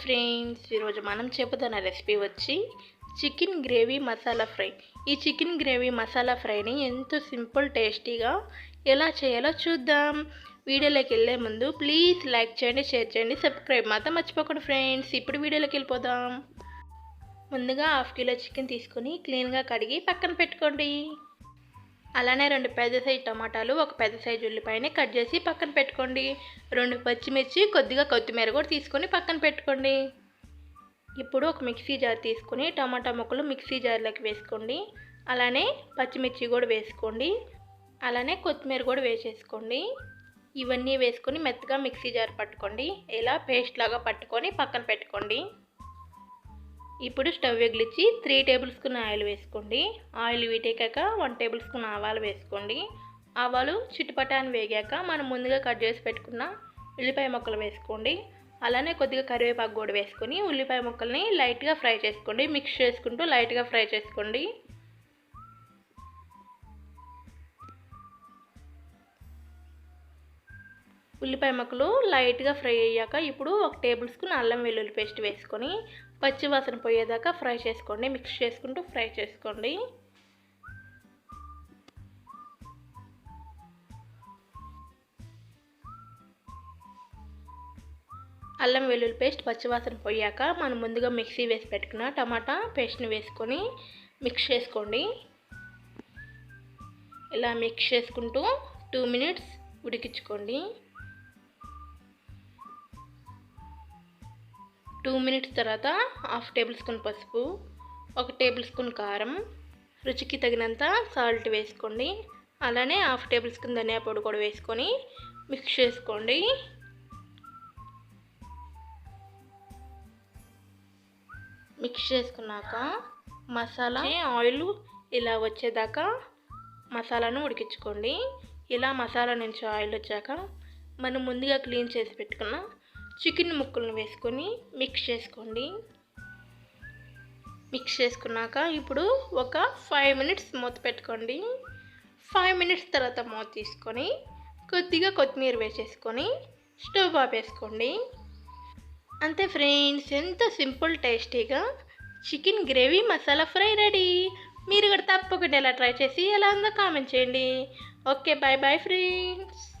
Friends, ఈరోజు మనం చెప్పుతున్న recipe వచ్చి చికెన్ గ్రేవీ మసాలా ఫ్రై. ఈ చికెన్ గ్రేవీ మసాలా ఫ్రైని ఎంతో సింపుల్ టేస్టీగా ఎలా చేయాలో చూద్దాం. వీడియోలోకి వెళ్ళే ముందు ప్లీజ్ లైక్ చేయండి, షేర్ చేయండి, సబ్స్క్రైబ్ మాత్రం మర్చిపోకండి ఫ్రెండ్స్. ఇప్పుడు వీడియోలోకి వెళ్ళిపోదాం. ముందుగా హాఫ్ కిలో చికెన్ తీసుకొని క్లీన్గా కడిగి పక్కన పెట్టుకోండి. అలానే 2 పెద్ద సైజు టమాటాలు, ఒక పెద్ద సైజు ఉల్లిపాయని కట్ చేసి పక్కన పెట్టుకోండి. 2 పచ్చిమిర్చి, కొద్దిగా కొత్తిమీర కూడా తీసుకొని పక్కన పెట్టుకోండి. ఇప్పుడు ఒక మిక్సీ జార్ తీసుకొని టమాటా ముక్కలు మిక్సీ జార్లోకి వేసుకోండి. అలానే పచ్చిమిర్చి కూడా వేసుకోండి. అలానే కొత్తిమీర కూడా వేసేసుకోండి. ఇవన్నీ వేసుకొని మెత్తగా మిక్సీ జార్ పట్టుకోండి. ఇలా పేస్ట్ లాగా పట్టుకొని పక్కన పెట్టుకోండి. ఇప్పుడు స్టవ్ వెలిగించి 3 టేబుల్ స్పూన్ ఆయిల్ వేసుకోండి. ఆయిల్ వీటెక్కాక 1 టేబుల్ స్పూన్ ఆవాలు వేసుకోండి. ఆవాలు చిటపటాన్ని వేగాక మనం ముందుగా కట్ చేసి పెట్టుకున్న ఉల్లిపాయ ముక్కలు వేసుకోండి. అలానే కొద్దిగా కరివేపాకు కూడా వేసుకొని ఉల్లిపాయ ముక్కల్ని లైట్గా ఫ్రై చేసుకోండి. మిక్స్ చేసుకుంటూ లైట్గా ఫ్రై చేసుకోండి. ఉల్లిపాయ ముక్కలు లైట్గా ఫ్రై అయ్యాక ఇప్పుడు 1 టేబుల్ స్పూన్ అల్లం వెల్లుల్లి పేస్ట్ వేసుకొని పచ్చి వాసన పోయేదాకా ఫ్రై చేసుకోండి. మిక్స్ చేసుకుంటూ ఫ్రై చేసుకోండి. అల్లం వెల్లుల్లి పేస్ట్ పచ్చివాసన పోయాక మనం ముందుగా మిక్సీ వేసి పెట్టుకున్న టమాటా పేస్ట్ని వేసుకొని మిక్స్ చేసుకోండి. ఇలా మిక్స్ చేసుకుంటూ 2 మినిట్స్ ఉడికించుకోండి. 2 మినిట్స్ తర్వాత 1/2 టేబుల్ స్పూన్ పసుపు, 1 టేబుల్ స్పూన్ కారం, రుచికి తగినంత సాల్ట్ వేసుకోండి. అలానే 1/2 టేబుల్ స్పూన్ ధనియా పొడి కూడా వేసుకొని మిక్స్ చేసుకోండి. మిక్స్ చేసుకున్నాక మసాలా ఆయిల్ ఇలా వచ్చేదాకా మసాలాను ఉడికించుకోండి. ఇలా మసాలా నుంచి ఆయిల్ వచ్చాక మనం ముందుగా క్లీన్ చేసి పెట్టుకున్న చికెన్ ముక్కలను వేసుకొని మిక్స్ చేసుకోండి. మిక్స్ చేసుకున్నాక ఇప్పుడు ఒక 5 మినిట్స్ మూత పెట్టుకోండి. 5 మినిట్స్ తర్వాత మూత తీసుకొని కొద్దిగా కొత్తిమీర వేసేసుకొని స్టవ్ ఆపేసుకోండి. అంతే ఫ్రెండ్స్, ఎంత సింపుల్ టేస్టీగా chicken gravy masala fry ready. మీరు కూడా తప్పకుండా ఎలా ట్రై చేసి ఎలా ఉందో కామెంట్ చేయండి. Okay, bye bye friends.